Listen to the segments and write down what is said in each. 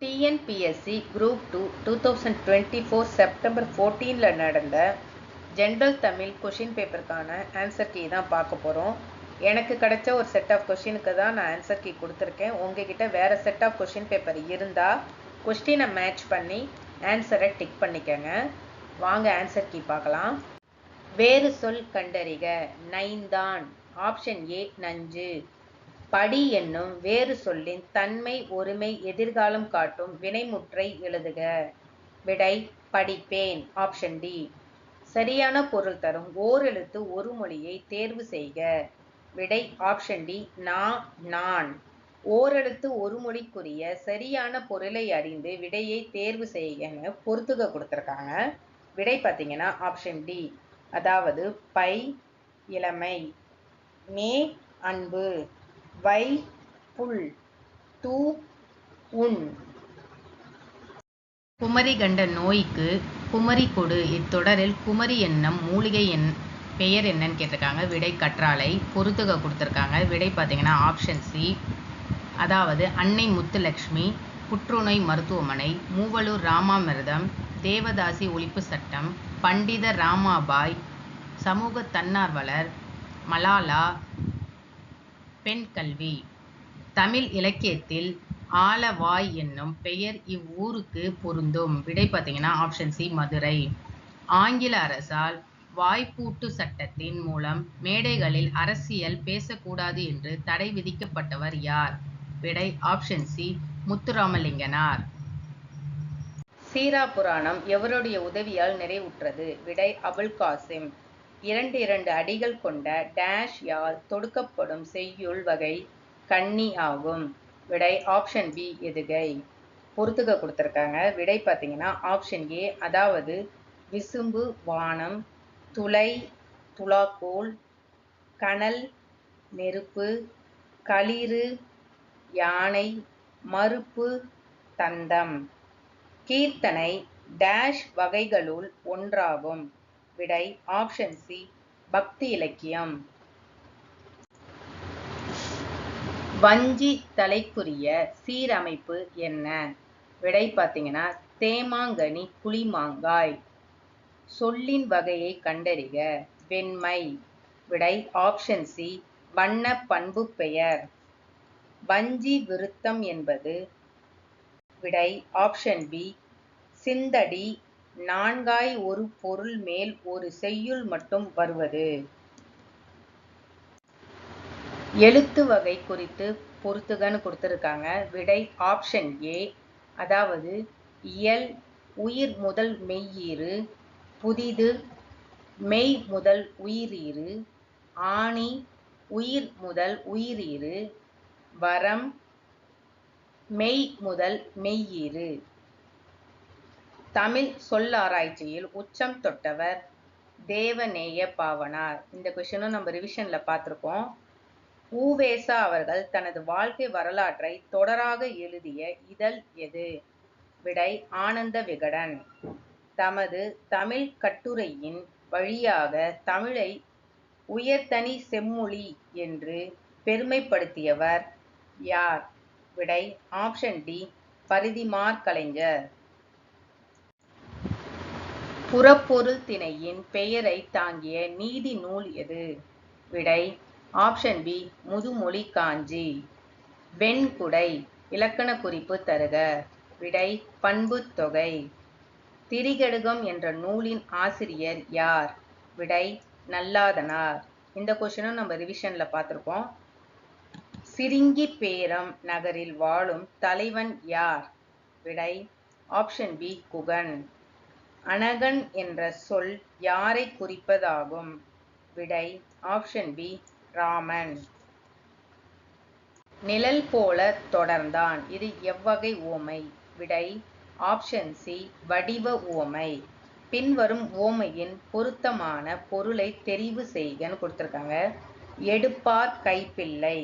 TNPSC group 2 2024 September 14 நடந்த general Tamil question பேப்பருக்கான answer key தான் பார்க்க போகிறோம். எனக்கு கிடைச்ச ஒரு செட் ஆஃப் கொஷினுக்கு தான் நான் ஆன்சர் கீ கொடுத்துருக்கேன். உங்ககிட்ட வேறு செட் ஆஃப் கொஷின் பேப்பர் இருந்தால் கொஸ்டினை மேட்ச் பண்ணி ஆன்சரை டிக் பண்ணிக்கோங்க. வாங்க ஆன்சர் கீ பார்க்கலாம். வேறு சொல் கண்டறிக. நைந்தான். ஆப்ஷன் ஏ நஞ்சு. படி என்னும் வேறு சொல்லின் தன்மை ஒருமை எதிர்காலம் காட்டும் வினைமுற்றை எழுதுக. விடை படிப்பேன். Option D. சரியான பொருள் தரும் ஓரெழுத்து ஒரு மொழியை தேர்வு செய்க. விடை ஆப்ஷன் டி நான். ஓரெழுத்து ஒரு மொழிக்குரிய சரியான பொருளை அறிந்து விடையை தேர்வு செய்கன்னு பொறுத்துக கொடுத்துருக்காங்க. விடை பார்த்தீங்கன்னா ஆப்ஷன் டி. அதாவது பை இளமை, மே அன்பு, வை புல், தூ உண். குமரி கண்ட நோய்க்கு குமரி கொடு. இத்தொடரில் குமரி என்னும் மூலிகை பெயர் என்னன்னு கேட்டிருக்காங்க. விடை கற்றாழை. பொறுத்துக கொடுத்துருக்காங்க. விடை பார்த்தீங்கன்னா ஆப்ஷன் சி. அதாவது அன்னை முத்துலட்சுமி, புற்றுநோய் மருத்துவமனை, மூவலூர் ராமாமிர்தம், தேவதாசி ஒழிப்பு சட்டம், பண்டித ராமாபாய், சமூக தன்னார்வலர், மலாலா, பெண் கல்வி. தமிழ் இலக்கியத்தில் ஆலவாய் என்னும் பெயர் இவ்வூருக்கு பொருந்தும். விடை பார்த்தீங்கன்னா ஆப்ஷன் சி மதுரை. ஆங்கில அரசால் வாய்ப்பூட்டு சட்டத்தின் மூலம் மேடைகளில் அரசியல் பேசக்கூடாது என்று தடை விதிக்கப்பட்டவர் யார்? விடை ஆப்ஷன் சி முத்துராமலிங்கனார். சீரா புராணம் எவருடைய உதவியால் நிறைவுற்றது? விடை அபுல் காசிம். 2 அடிகள் கொண்ட டேஷ் யால் தொடுக்கப்படும் செய்யுள் வகை கண்ணி ஆகும். விடை ஆப்ஷன் பி எதுகை. பொறுத்துக கொடுத்துருக்காங்க. விடை பார்த்தீங்கன்னா ஆப்ஷன் ஏ. அதாவது விசும்பு, வானம், துளை, துலாக்கோல், கனல், நெருப்பு, களிறு, யானை, மறுப்பு, தந்தம். கீர்த்தனை டேஷ் வகைகளுள் ஒன்றாகும். விடை ஆப்ஷன் சி பக்தி இலக்கியம். வஞ்சி தலைக்குரிய சீரமைப்பு என்ன? விடை பார்த்தீங்கன்னா தேமாங்கனி புளிமாங்காய். சொல்லின் வகையை கண்டறிக. வெண்மை. விடை ஆப்ஷன் சி வண்ண பண்பு பெயர். வஞ்சி விருத்தம் என்பது? விடை ஆப்ஷன் பி சிந்தடி. 4 ஒரு பொருள் மேல் ஒரு செய்யுள் மட்டும் வருவது. எழுத்து வகை குறித்து பொறுத்துகன்னு கொடுத்துருக்காங்க. விடை ஆப்ஷன் ஏ. அதாவது இயல், உயிர் முதல் மெய்யீறு, புதிது, மெய் முதல் உயிரீறு, ஆணி, உயிர் முதல் உயிரீறு, வரம், மெய் முதல் மெய்யீறு. தமிழ் சொல்லாராய்ச்சியில் உச்சம் தொட்டவர் தேவநேய பாவாணர். இந்த கொஷினும் நம்ம ரிவிஷனில் பார்த்துருக்கோம். உவேசா அவர்கள் தனது வாழ்க்கை வரலாற்றை தொடராக எழுதிய இதழ் எது? விடை ஆனந்த விகடன். தமது தமிழ் கட்டுரையின் வழியாக தமிழை உயர்தனி செம்மொழி என்று பெருமைப்படுத்தியவர் யார்? விடை ஆப்ஷன் டி பரிதிமாற் கலைஞர். புறப்பொருள் திணையின் பெயரை தாங்கிய நீதி நூல் எது? விடை ஆப்ஷன் பி முதுமொழி காஞ்சி. வெண்குடை. இலக்கண குறிப்பு தருக. விடை பண்புத் தொகை. திரிகடுகம் என்ற நூலின் ஆசிரியர் யார்? விடை நல்லாதனார். இந்த கொஸ்டினும் நம்ம ரிவிஷன்ல பார்த்துருக்கோம். சிரிங்கி பேரம் நகரில் வாழும் தலைவன் யார்? விடை ஆப்ஷன் பி குகன். அனகன் என்ற சொல் யாரை குறிப்பதாகும்? விடை ஆப்ஷன் பி ராமன். நிழல் போல தொடர்ந்தான். இது எவ்வகை உவமை? விடை ஆப்ஷன் சி வடிவ உவமை. பின்வரும் உவமையின் பொருத்தமான பொருளை தெரிவு செய்கன்னு கொடுத்துருக்காங்க. எடுப்பார் கைப்பிள்ளை.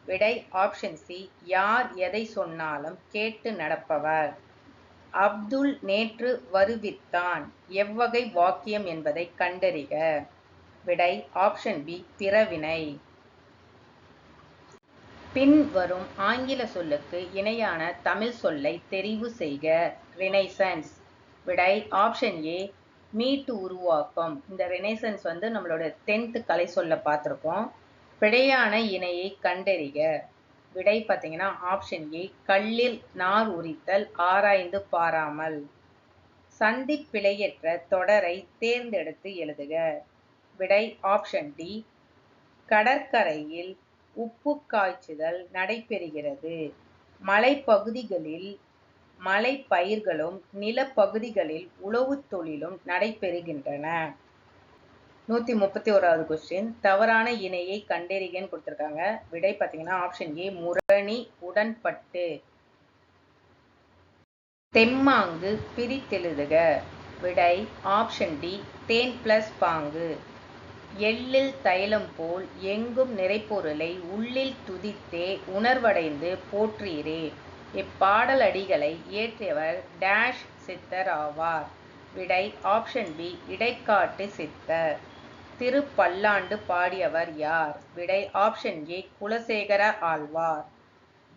விடை ஆப்ஷன் சி யார் எதை சொன்னாலும் கேட்டு நடப்பவர். அப்துல் நேற்று வருவித்தான். எவ்வகை வாக்கியம் என்பதை கண்டறிக. விடை ஆப்ஷன் பி பிறவினை. பின் வரும் ஆங்கில சொல்லுக்கு இணையான தமிழ் சொல்லை தெரிவு செய்க. ரினைசன்ஸ். விடை ஆப்ஷன் ஏ மீட்டு உருவாக்கம். இந்த ரினைசன்ஸ் நம்மளோட 10th கலை சொல்ல பார்த்துருக்கோம். பிழையான இணையை கண்டறிக. விடை பார்த்தீங்கன்னா ஆப்ஷன் ஏ கல்லில் நார் உரித்தல் ஆராய்ந்து பாராமல். சந்தி பிழையற்ற தொடரை தேர்ந்தெடுத்து எழுதுக. விடை ஆப்ஷன் டி கடற்கரையில் உப்பு காய்ச்சுதல் நடைபெறுகிறது. மலைப்பகுதிகளில் மலை பயிர்களும் நிலப்பகுதிகளில் உழவு தொழிலும் நடைபெறுகின்றன. 131வது கொஸ்டின் தவறான இணையை கண்டறிகன்னு கொடுத்திருக்காங்க. விடை பார்த்தீங்கன்னா ஆப்ஷன் ஏ முரணி உடன்பட்டு. தெம்மாங்கு பிரித்தெழுதுக. விடை ஆப்ஷன் டி தேன் பிளஸ் பாங்கு. எள்ளில் தைலம் போல் எங்கும் நிறைப்பொருளை உள்ளில் துதித்தே உணர்வடைந்து போற்றீரே. இப்பாடல் அடிகளை இயற்றியவர் டேஷ் சித்தர் ஆவார். விடை ஆப்ஷன் பி இடைக்காட்டு சித்தர். திருப்பல்லாண்டு பாடியவர் யார்? விடை ஆப்ஷன் ஏ குலசேகர ஆழ்வார்.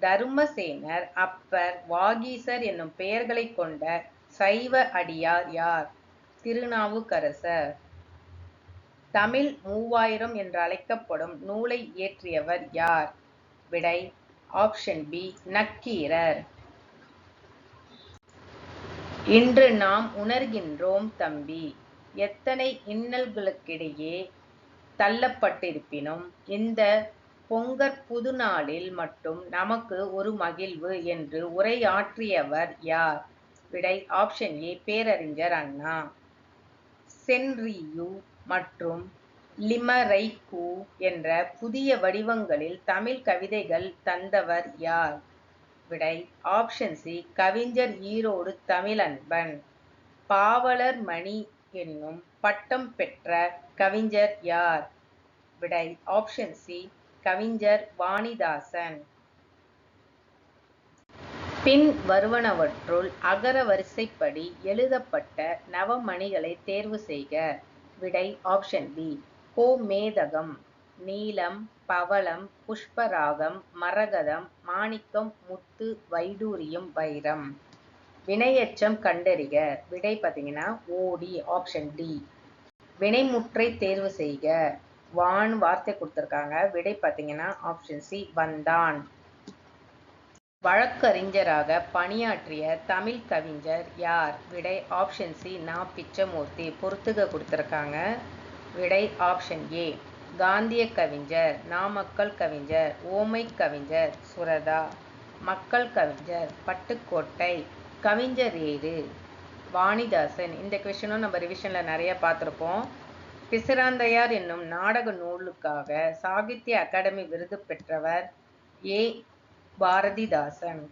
தருமசேனர், அப்பர், வாகீசர் என்னும் பெயர்களை கொண்ட சைவ அடியார் யார்? திருநாவுக்கரசர். தமிழ் 3000 என்று அழைக்கப்படும் நூலை இயற்றியவர் யார்? விடை ஆப்ஷன் பி நக்கீரர். இன்று நாம் உணர்கின்றோம் தம்பி, எத்தனை இன்னல்களுக்கிடையே தள்ளப்பட்டிருப்பினும் இந்த பொங்கற் புதுநாளில் மட்டும் நமக்கு ஒரு மகிழ்வு என்று உரையாற்றியவர் யார்? விடை ஆப்ஷன் ஏ பேரறிஞர் அண்ணா. சென்றியு மற்றும் லிமரைக்கு என்ற புதிய வடிவங்களில் தமிழ் கவிதைகள் தந்தவர் யார்? விடை ஆப்ஷன் சி கவிஞர் ஈரோடு தமிழன்பன். பாவலர் மணி என்னும் பட்டம் பெற்ற கவிஞர் யார்? விடை ஆப்ஷன் சி கவிஞர் வாணிதாசன். பின் வருவனவற்றுள் அகர வரிசைப்படி எழுதப்பட்ட நவமணிகளை தேர்வு செய்க. விடை ஆப்ஷன் பி கோமேதகம், நீலம், பவளம், புஷ்பராகம், மரகதம், மாணிக்கம், முத்து, வைடூரியம், வைரம். வினையெச்சம் கண்டறிக. விடை பார்த்தீங்கன்னா ஓடி ஆப்ஷன் டி. வினைமுற்றை தேர்வு செய்க. வான் வார்த்தை கொடுத்துருக்காங்க. விடை பார்த்தீங்கன்னா ஆப்ஷன் சி வந்தான். வழக்கறிஞராக பணியாற்றிய தமிழ் கவிஞர் யார்? விடை ஆப்ஷன் சி நா. பிச்சமூர்த்தி. பொறுத்துக கொடுத்துருக்காங்க. விடை ஆப்ஷன் ஏ காந்திய கவிஞர், நாமக்கல் கவிஞர், ஓமை கவிஞர் சுரதா, மக்கள் கவிஞர் பட்டுக்கோட்டை, கவிஞர் ஏறு வாணிதாசன். இந்த கொஸ்டினும் நம்ம ரிவிஷனில் நிறைய பார்த்துருப்போம். பிசிராந்தையார் என்னும் நாடக நூலுக்காக சாகித்ய அகாடமி விருது பெற்றவர் ஏ பாரதிதாசன்.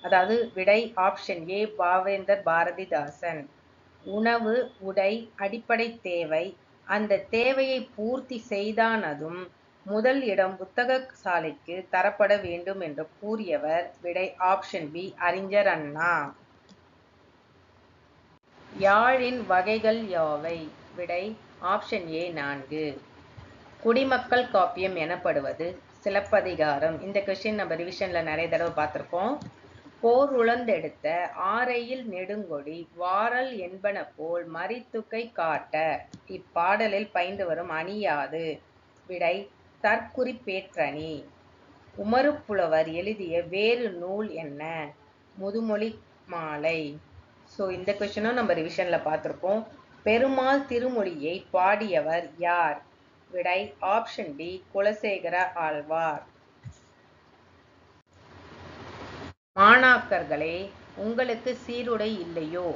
அதாவது விடை ஆப்ஷன் ஏ பாவேந்தர் பாரதிதாசன். உணவு, உடை அடிப்படை தேவை. அந்த தேவையை பூர்த்தி செய்தானதும் முதல் இடம் புத்தக சாலைக்கு தரப்பட வேண்டும் என்று கூறியவர். விடை ஆப்ஷன் பி அறிஞர் அண்ணா. யாழின் வகைகள் யாவை? விடை ஆப்ஷன் ஏ 4. குடிமக்கள் காப்பியம் எனப்படுவது சிலப்பதிகாரம். இந்த கொஸ்டின் நம்ம ரிவிஷன்ல நிறைய தடவை பார்த்திருப்போம். போர் உழந்தெடுத்த ஆரையில் நெடுங்கொடி வாரல் என்பன போல் மரித்துகை காட்ட. இப்பாடலில் பயின்று வரும் அணி யாது? விடை தற்குறிப்பேற்றணி. உமறுப்புலவர் எழுதிய வேறு நூல் என்ன? முதுமொழி மாலை. ஸோ இந்த கொஸ்டினும் நம்ம ரிவிஷன்ல பார்த்துருப்போம். பெருமாள் திருமொழியை பாடியவர் யார்? விடை ஆப்ஷன் டி குலசேகர ஆழ்வார். மாணாக்கர்களே, உங்களுக்கு சீருடை இல்லையோ?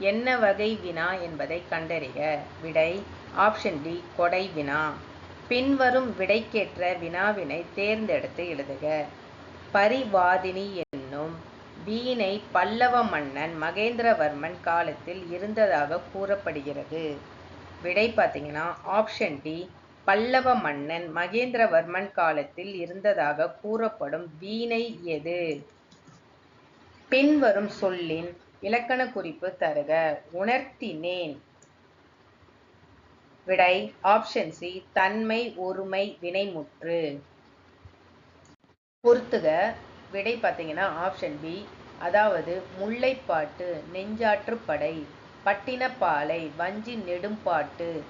என்ன வகை வினா என்பதை கண்டறிக. விடை ஆப்ஷன் டி கொடை வினா. பின்வரும் விடைக்கேற்ற வினாவினை தேர்ந்தெடுத்து எழுதுக. பரிவாதினி என்னும் வீணை பல்லவ மன்னன் மகேந்திரவர்மன் காலத்தில் இருந்ததாக கூறப்படுகிறது. விடை பார்த்தீங்கன்னா ஆப்ஷன் டி பல்லவ மன்னன் மகேந்திரவர்மன் காலத்தில் இருந்ததாக கூறப்படும் வீணை எது? பின்வரும் சொல்லின் இலக்கண குறிப்பு தருக. உணர்த்தினேன். விடை ஆப்ஷன் சி தன்மை ஒருமை வினைமுற்று. பொறுத்துக. விடை பார்த்தீங்கன்னா ஆப்ஷன் பி. அதாவது முல்லைப்பாட்டு, நெஞ்சாற்றுப்படை, பட்டினப்பாலை, வஞ்சி நெடும்பாட்டு,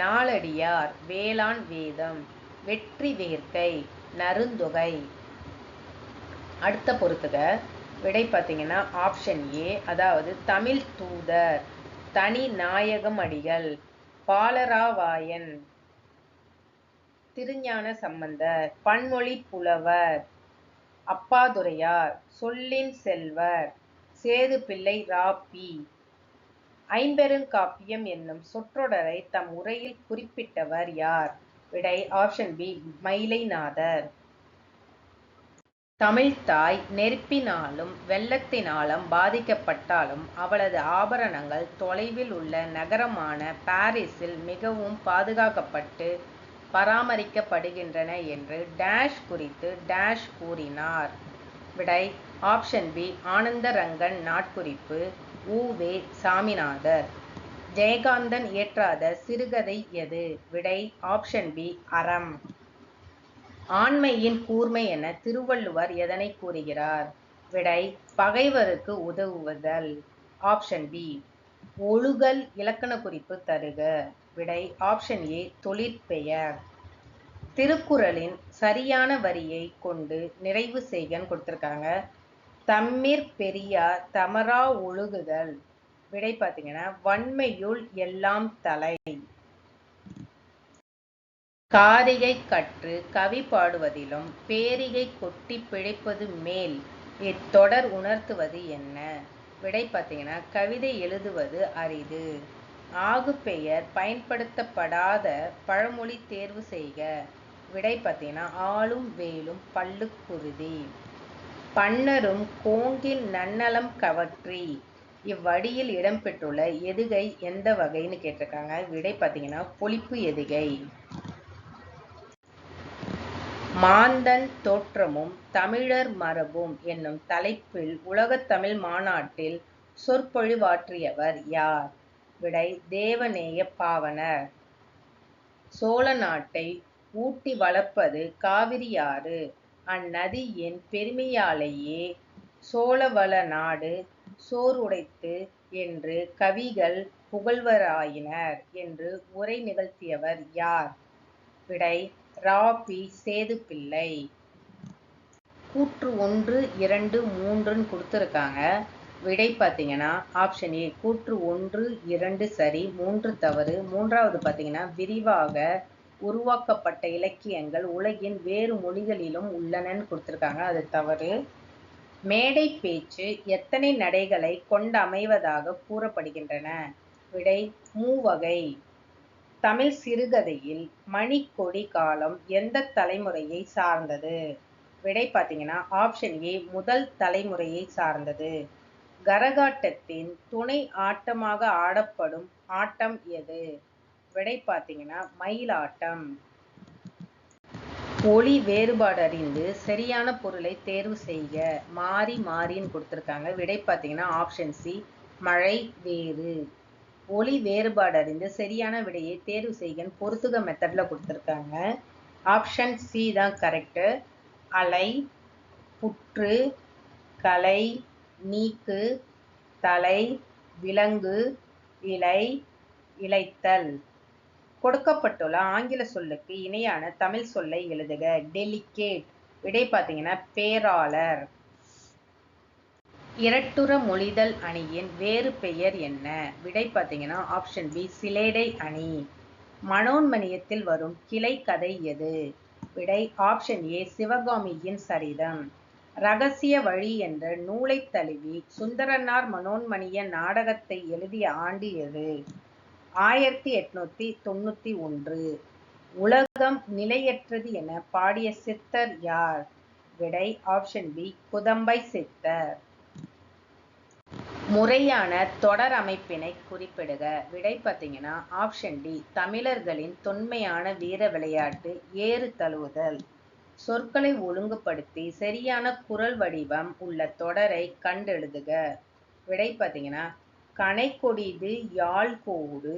நாலடியார், வேளாண் வேதம், வெற்றி வேர்க்கை, நறுந்தொகை. அடுத்த பொறுத்துக. விடை பார்த்தீங்கன்னா ஆப்ஷன் ஏ. அதாவது தமிழ் தூதர், தனி நாயகம் அடிகள், பாலராவாயன், திருஞான சம்பந்தர், பன்மொழி புலவர், அப்பாதுரையார், சொல்லின் செல்வர், சேதுப்பிள்ளை ராப்பி. ஐம்பெருங்காப்பியம் என்னும் சொற்றொடரை தம் உரையில் குறிப்பிட்டவர் யார்? விடை ஆப்ஷன் பி. மயிலைநாதர். தமிழ்த்தாய் நெருப்பினாலும் வெள்ளத்தினாலும் பாதிக்கப்பட்டாலும் அவளது ஆபரணங்கள் தொலைவில் உள்ள நகரமான பாரிஸில் மிகவும் பாதுகாக்கப்பட்டு பராமரிக்கப்படுகின்றன என்று டேஷ் குறித்து டேஷ் கூறினார். விடை ஆப்ஷன் பி. ஆனந்தரங்கன் நாட்குறிப்பு, உ.வே. சாமிநாதர். ஜெயகாந்தன் இயற்றாத சிறுகதை எது? விடை ஆப்ஷன் பி. அறம். ஆண்மையின் கூர்மை என திருவள்ளுவர் எதனை கூறுகிறார்? விடை பகைவருக்கு உதவுவதல். Option B. ஒழுகல். இலக்கண குறிப்பு தருக. விடை ஆப்ஷன் ஏ. தொழிற்பெயர். திருக்குறளின் சரியான வரியை கொண்டு நிறைவு செய்கன்னு கொடுத்துருக்காங்க. தம்மிற் பெரியார் தமரா ஒழுகுதல். விடை பார்த்தீங்கன்னா வன்மையுள் எல்லாம் தலை. காரிகை கற்று கவி பாடுவதிலும் பேரிகை கொட்டி பிழைப்பது மேல் இத்தொடர் உணர்த்துவது என்ன? விடை பார்த்தீங்கன்னா கவிதை எழுதுவது அரிது. ஆகுபெயர் பயன்படுத்தப்படாத பழமொழி தேர்வு செய்க. விடை பார்த்தீங்கன்னா ஆளும் வேலும் பல்லுக்குருதி. பன்னரும் கோங்கின் நன்னலம் கவற்றி. இவ்வடியில் இடம்பெற்றுள்ள எதுகை எந்த வகைன்னு கேட்டிருக்காங்க. விடை பார்த்தீங்கன்னா பொழிப்பு எதுகை. மாந்தன் தோற்றமும் தமிழர் மரபும் என்னும் தலைப்பில் உலகத் தமிழ் மாநாட்டில் சொற்பொழிவாற்றியவர் யார்? விடை தேவநேய பாவாணர். சோழ நாட்டை ஊட்டி வளர்ப்பது காவிரியாறு. அந்நதியின் பெருமையாலேயே சோழவள நாடு சோறுடைத்து என்று கவிகள் புகழ்வராயினர் என்று உரை நிகழ்த்தியவர் யார்? விடை ராபி. சேதுப்பிள்ளை. கூற்று 1, 2, 3ன்னு கொடுத்துருக்காங்க. விடை பார்த்தீங்கன்னா ஆப்ஷன் ஏ. கூற்று 1, 2 சரி, 3 தவறு. மூன்றாவது பார்த்தீங்கன்னா விரிவாக உருவாக்கப்பட்ட இலக்கியங்கள் உலகின் வேறு மொழிகளிலும் உள்ளனன்னு கொடுத்துருக்காங்க. அது தவறு. மேடை பேச்சு எத்தனை நடைகளை கொண்டமைவதாக கூறப்படுகின்றன? விடை மூவகை. தமிழ் சிறுகதையில் மணிக்கொடி காலம் எந்த தலைமுறையை சார்ந்தது? விடை பார்த்தீங்கன்னா ஆப்ஷன் ஏ. முதல் தலைமுறையை சார்ந்தது. கரகாட்டத்தின் துணை ஆட்டமாக ஆடப்படும் ஆட்டம் எது? விடை பார்த்தீங்கன்னா மயிலாட்டம். ஒலி வேறுபாடு அறிந்து சரியான பொருளை தேர்வு செய்க. மாறி மாறின்னு கொடுத்துருக்காங்க. விடை பார்த்தீங்கன்னா ஆப்ஷன் சி. மழை வேறு. ஒலி வேறுபாடு அறிந்து சரியான விடையை தேர்வு செய்கன்னு பொறுத்துக மெத்தட்ல கொடுத்துருக்காங்க. ஆப்ஷன் சி தான் கரெக்டு. அலை, புற்று, கலை, நீக்கு, தலை, விலங்கு, இலை, இளைத்தல். கொடுக்கப்பட்டுள்ள ஆங்கில சொல்லுக்கு இணையான தமிழ் சொல்லை எழுதுக. டெலிகேட். விடை பார்த்தீங்கன்னா பேராளர். இரட்டுற மொழிதல் அணியின் வேறு பெயர் என்ன? விடை பார்த்தீங்கன்னா ஆப்ஷன் பி. சிலேடை அணி. மனோன்மணியத்தில் வரும் கிளை கதை எது? விடை ஆப்ஷன் ஏ. சிவகாமியின் சரிதம். ரகசிய வழி என்ற நூலை தழுவி சுந்தரனார் மனோன்மணிய நாடகத்தை எழுதிய ஆண்டு எது? 1891. உலகம் நிலையற்றது என பாடிய சித்தர் யார்? விடை ஆப்ஷன் பி. குதம்பை சித்தர். முறையான தொடர் அமைப்பினை குறிப்பிடுக. விடை பார்த்தீங்கன்னா ஆப்ஷன் டி. தமிழர்களின் தொன்மையான வீர விளையாட்டு ஏறு தழுவுதல். சொற்களை ஒழுங்குபடுத்தி சரியான குரல் வடிவம் உள்ள தொடரை கண்டெழுதுக. விடை பார்த்தீங்கன்னா கனைகொடிது யாழ்கோடு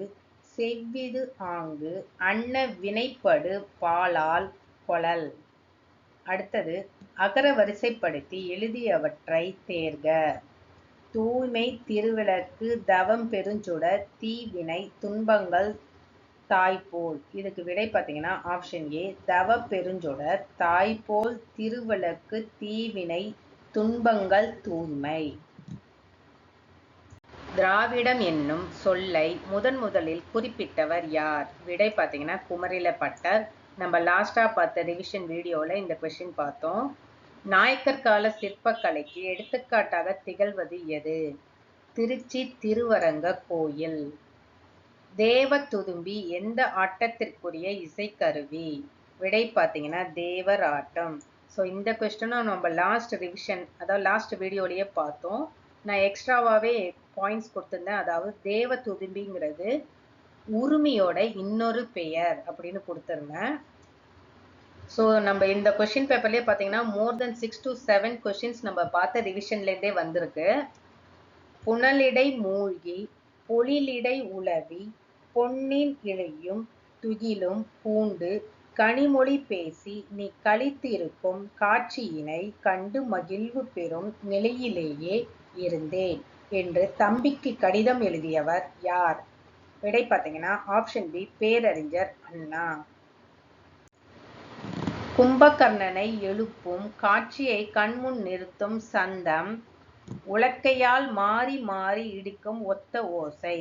செவ்விது ஆங்கு அன்ன வினைப்படு பாலால் கொளல். அடுத்தது அகர வரிசைப்படுத்தி எழுதியவற்றை தேர்க. தூய்மை, திருவிளக்கு, தவம், பெருஞ்சுடர், தீவினை, துன்பங்கள், தாய்போல். இதுக்கு விடை பார்த்தீங்கன்னா ஆப்ஷன் ஏ தவ பெருஞ்சுடர், தாய்போல், திருவிளக்கு, தீவினை, துன்பங்கள், தூய்மை. திராவிடம் என்னும் சொல்லை முதலில் குறிப்பிட்டவர் யார்? விடை பார்த்தீங்கன்னா குமரிலப்பட்டர். நம்ம லாஸ்டா பார்த்த ரிவிஷன் வீடியோல இந்த கொஸ்டின் பார்த்தோம். நாயக்கர் கால சிற்பக்கலைக்கு எடுத்துக்காட்டாக திகழ்வது எது? திருச்சி திருவரங்க கோயில். தேவ துதும்பி எந்த ஆட்டத்திற்குரிய இசைக்கருவி? விடை பார்த்தீங்கன்னா தேவர் ஆட்டம். ஸோ இந்த கொஸ்டினும் நம்ம லாஸ்ட் ரிவிஷன் அதாவது லாஸ்ட் வீடியோலயே பார்த்தோம். நான் எக்ஸ்ட்ராவாகவே பாயிண்ட்ஸ் கொடுத்துருந்தேன். அதாவது தேவ துதும்பிங்கிறது உரிமையோட இன்னொரு பெயர் அப்படின்னு கொடுத்துருந்தேன். ஸோ நம்ம இந்த கொஸ்டின் பேப்பர்லேயே பார்த்தீங்கன்னா மோர் தென் 6 to 7 கொஸ்டின்ஸ் நம்ம பார்த்த ரிவிஷன்லேருந்தே வந்திருக்கு. புனலிடை மூழ்கி பொழிலிடை உலவி பொன்னின் இழையும் துகிலும் பூண்டு கனிமொழி பேசி நீ களித்திருக்கும் காட்சியினை கண்டு மகிழ்வு பெறும் நிலையிலேயே இருந்தேன் என்று தம்பிக்கு கடிதம் எழுதியவர் யார்? விடை பார்த்தீங்கன்னா ஆப்ஷன் பி பேரறிஞர் அண்ணா. கும்பகர்ணனை எழுப்பும் காட்சியை கண்முன் நிறுத்தும் சந்தம் உலக்கையால் மாறி மாறி இடிக்கும் ஒத்த ஓசை.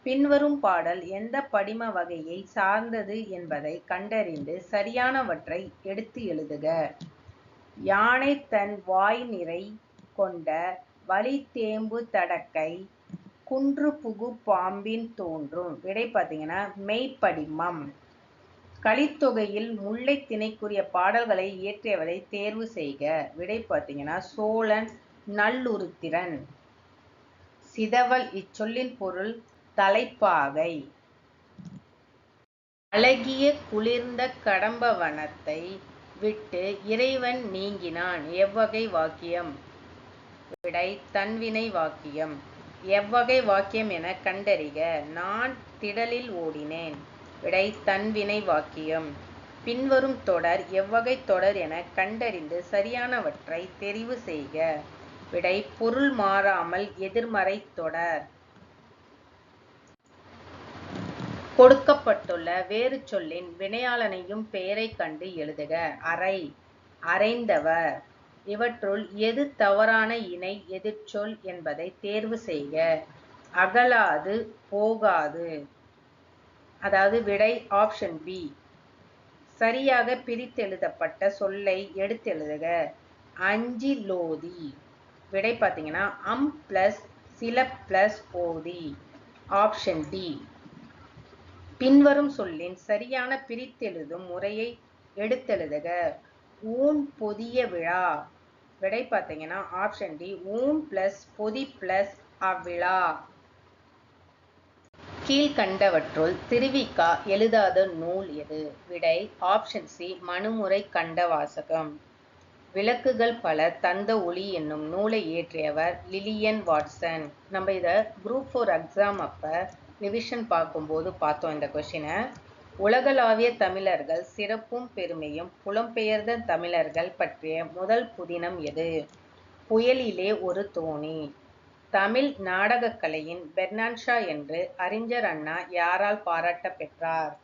பின்வரும் பாடல் எந்த படிம வகையை சார்ந்தது என்பதை கண்டறிந்து சரியானவற்றை எடுத்து எழுதுக. யானை தன் வாய் நிறை கொண்ட வலி தேம்பு தடக்கை குன்று புகு பாம்பின் தோன்றும். விடை பார்த்தீங்கன்னா மெய்ப்படிமம். கலித்தொகையில் முல்லை திணைக்குரிய பாடல்களை இயற்றியவரை தேர்வு செய்க. விடை பார்த்தீங்கன்னா சோழன் நல்லுருத்திரன். சிதவல் இச்சொல்லின் பொருள் தலைப்பாகை. அழகிய குளிர்ந்த கடம்பவனத்தை விட்டு இறைவன் நீங்கினான் எவ்வகை வாக்கியம்? விடை தன்வினை வாக்கியம். எவ்வகை வாக்கியம் என கண்டறிக. நான் திடலில் ஓடினேன். விடை தன்வினை வாக்கியம். பின்வரும் தொடர் எவ்வகை தொடர் என கண்டறிந்து சரியானவற்றை தெரிவு செய்க. விடை பொருள் மாறாமல் எதிர்மறை தொடர். கொடுக்கப்பட்டுள்ள வேறு சொல்லின் வினையாளனையும் பெயரை கண்டு எழுதுக. அறை, அறைந்தவர். இவற்றுள் எது தவறான இணை எதிர்ச்சொல் என்பதை தேர்வு செய்க. அகலாது, போகாது. அதாவது விடை ஆப்ஷன் பி. சரியாக பிரித்தெழுதப்பட்ட சொல்லை எடுத்தெழுதுக. அஞ்சிலோதி. விடை பார்த்தீங்கன்னா அம் பிளஸ் சில பிளஸ் ஓதி. Option D. பின்வரும் சொல்லின் சரியான பிரித்தெழுதும் முறையை எடுத்தெழுதுக. ஊன் பொதிய விழா. விடை பார்த்தீங்கன்னா ஆப்ஷன் டி. ஊன் பிளஸ் பொதி பிளஸ் அவ்விழா. கீழ்கண்டவற்றுள் திருவிக்கா எழுதாத நூல் எது? விடை ஆப்ஷன் சி. மனுமுறை கண்ட வாசகம். விளக்குகள் பல தந்த ஒளி என்னும் நூலை இயற்றியவர் லிலியன் வாட்சன். நம்ம இதை குரூப் 4 எக்ஸாம் அப்போ ரிவிஷன் பார்க்கும்போது பார்த்தோம் இந்த கொஷினை. உலகளாவிய தமிழர்கள் சிறப்பும் பெருமையும் புலம்பெயர்ந்த தமிழர்கள் பற்றிய முதல் புதினம் எது? புயலிலே ஒரு தோணி. தமிழ் நாடகக்கலையின் பெர்னான்ஷா என்று அறிஞர் அண்ணா யாரால் பாராட்ட பெற்றார்?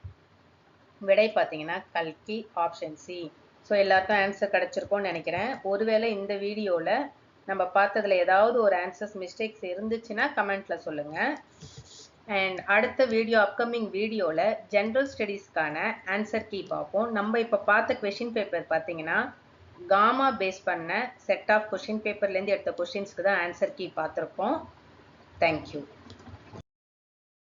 விடை பார்த்தீங்கன்னா கல்கி. Option C. ஸோ எல்லாருக்கும் ஆன்சர் கிடச்சிருக்கோன்னு நினைக்கிறேன். ஒருவேளை இந்த வீடியோவில் நம்ம பார்த்ததில் ஏதாவது ஒரு ஆன்சர்ஸ் மிஸ்டேக்ஸ் இருந்துச்சுன்னா கமெண்ட்டில் சொல்லுங்கள். அண்ட் அடுத்த வீடியோ அப்கமிங் வீடியோவில் ஜென்ரல் ஸ்டடீஸ்க்கான ஆன்சர் கீ பார்ப்போம். நம்ம இப்போ பார்த்த கொஷின் பேப்பர் பார்த்தீங்கன்னா காமா பேஸ் பண்ண செட் ஆஃப் கொஷின் பேப்பர்லேருந்து எடுத்த கொஷின்ஸ்க்கு தான் ஆன்சர் கீ பார்த்துருக்கோம். தேங்க்யூ.